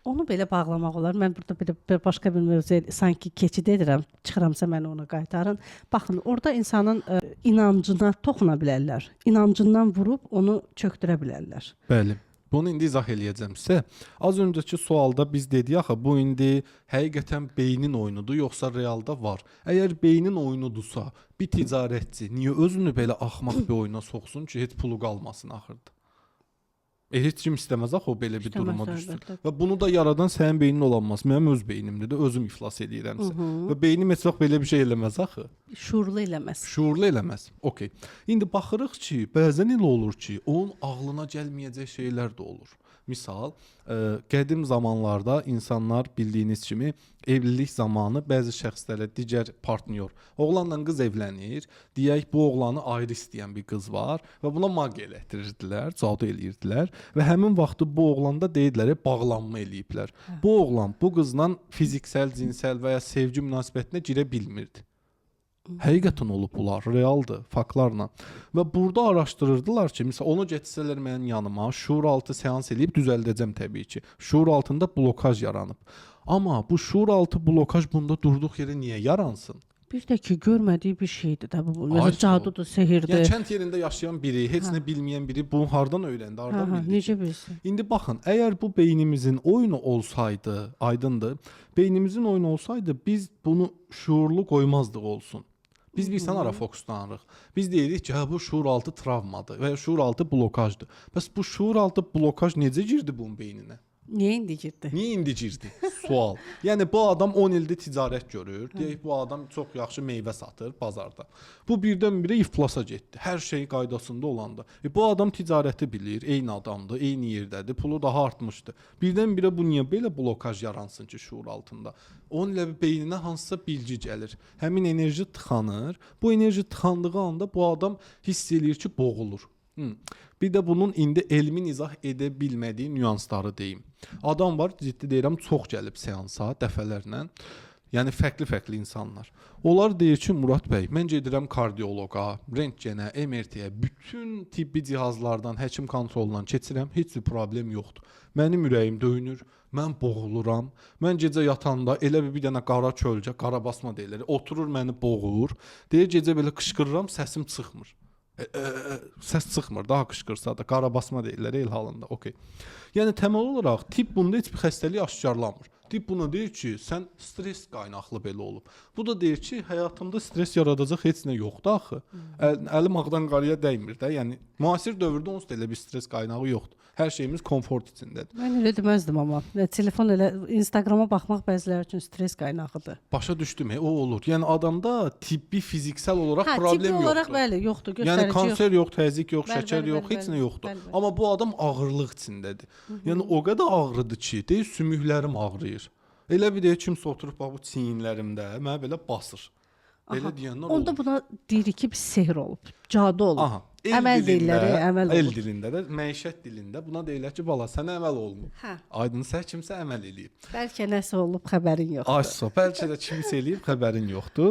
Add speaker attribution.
Speaker 1: Onu belə bağlamaq olar. Mən burada bir başqa bir mövzu sanki keçid edirəm. Çıxıramsa məni ona qaytarın. Baxın, orada insanın inancına toxuna bilərlər. İnancından vurub onu çökdürə bilərlər.
Speaker 2: Bəli. Bunu indi izah eləyəcəm sizə. Az öncəki sualda biz dedik axı bu indi həqiqətən beynin oyunudur, yoxsa realda var. Əgər beynin oyunudursa, bir ticarətçi niyə özünü belə axmaq bir oyuna soxsun ki, heç pulu qalmasın axırda? Heç kim istəməz axı o belə bir duruma düşsün. Və bunu da yaradan sənin beynin olanmaz. Mənim öz beynimdir də, özüm iflas eləyirəmsə. Və beynim heç vaxt belə bir şey eləməz axı.
Speaker 1: Şuurlu eləməz.
Speaker 2: Şuurlu eləməz. Okay. İndi baxırıq ki, bəzən elə olur ki, onun ağlına gəlməyəcək şeylər də olur. Misal, qədim zamanlarda insanlar bildiyiniz kimi evlilik zamanı bəzi şəxslərə digər partnyor, oğlanla qız evlənir, deyək bu oğlanı ayrı istəyən bir qız var və buna magiya elətdirirdilər, cadu eləyirdilər və həmin vaxtı bu oğlanda deyirdilər, bağlanma eləyiblər. Bu oğlan bu qızla fiziksel, cinsel və ya sevgi münasibətinə girə bilmirdi. Həqiqətən olub bunlar, realdır, faktlarla. Və burada araşdırırdılar ki, məsələn, onu getsələr mənim yanıma, şuur altı seans eləyib düzəldəcəm təbii ki. Şuur altında blokaj yaranıb. Amma bu şuur altı blokaj bunda durduq yerə niyə yaransın?
Speaker 1: Bir də ki, görmədiyi bir şeydir də bu. Məsələn, cadudur, sehirdir.
Speaker 2: Yəni kənd yerində yaşayan biri, heç nə bilməyən biri bunu hardan öyrəndi, hardan bildi?
Speaker 1: Necə bilsin?
Speaker 2: İndi baxın, əgər bu beynimizin oyunu olsaydı, aydındır, beynimizin oyunu olsaydı biz bunu şuurlu qoymazdıq olsun. Biz bilsən ara fokuslanırıq. Biz deyirik ki, bu şuur altı travmadır və ya şuur altı blokajdır. Bəs bu şuur altı blokaj necə girdi bunun beyninə?
Speaker 1: Niyə indi girdi?
Speaker 2: Niyə indi girdi? Sual. Yəni bu adam 10 ildir ticarət görür. Deyək bu adam çox yaxşı meyvə satır bazarda. Bu birdən-birə iflasa getdi. Hər şey qaydasında olanda. Bu adam ticarəti bilir, eyni adamdır, eyni yerdədir, pulu daha artmışdı. Birdən-birə bu niyə belə blokaj yaransın ki şuur altında? Onun ilə beyninə hansısa bilgi gəlir. Həmin enerji tıxanır. Bu enerji tıxandığı anda bu adam hiss eləyir ki, boğulur. Bir də bunun indi elmin izah edə bilmədiyi nüansları deyim. Adam var, ciddi deyirəm, çox gəlib seansa dəfələrlə. Yəni fərqli-fərqli insanlar. Onlar deyir ki, Murad bəy, mən gedirəm kardioloqa, rentgenə, MRT-yə, bütün tibbi cihazlardan, həkim kontrolundan keçirəm, heç bir problem yoxdur. Mənim ürəyim döyünür, mən boğuluram. Mən gecə yatanda elə bir dənə qara kölgə, qara basma deyirlər, oturur məni boğur. Deyir gecə belə qışqırıram, səsim çıxmır. Səs çıxmır, daha qışqırsa da, qara basma deyirlər el halında. Okay. Yəni təməl olaraq tibb bunda heç bir xəstəlik aşkarlanmır. Tibb buna deyir ki, sən stres qaynaqlı belə olub. Bu da deyir ki, həyatımda stres yaradacaq heç nə yoxdur axı. Əlim ağdan qarıya dəymir də. Yəni müasir dövrdə onsuz da elə bir stres qaynağı yoxdur. Hər şeyimiz komfort içindədir.
Speaker 1: Mən elə deməzdim amma. Telefon elə Instagrama baxmaq bəziləri üçün stres qaynağıdır.
Speaker 2: Başa düşdüm, o olur. Yəni adamda tibbi, fiziksel olaraq problem yoxdur.
Speaker 1: Tibbi olaraq bəli, yoxdur, göstərici
Speaker 2: yox. Yəni kanser yox, təzyiq yox,
Speaker 1: bəli,
Speaker 2: şəkər
Speaker 1: bəli,
Speaker 2: yox,
Speaker 1: bəli,
Speaker 2: heç nə yoxdur.
Speaker 1: bəli.
Speaker 2: Amma bu adam ağırlıq içindədir. Yəni o qədər ağrıdır ki, deyir sümüklərim ağrıyır. Elə bir deyir kimsə oturub bax bu çiyinlərimdə mənə belə basır. Belə deyənlər olur.
Speaker 1: Onda buna deyirik ki, bir sehr olub, cadu olub.
Speaker 2: Aha.
Speaker 1: Əməl dillər, əməl
Speaker 2: el
Speaker 1: olub.
Speaker 2: dilində də, məişət dilində buna deyirlər ki, bala sənə əməl olunub. Aydın sən kimsə əməl eləyib.
Speaker 1: Bəlkə nəsə olub, xəbərin yoxdur.
Speaker 2: Aysa, bəlkə də kimsə eləyib, xəbərin yoxdur.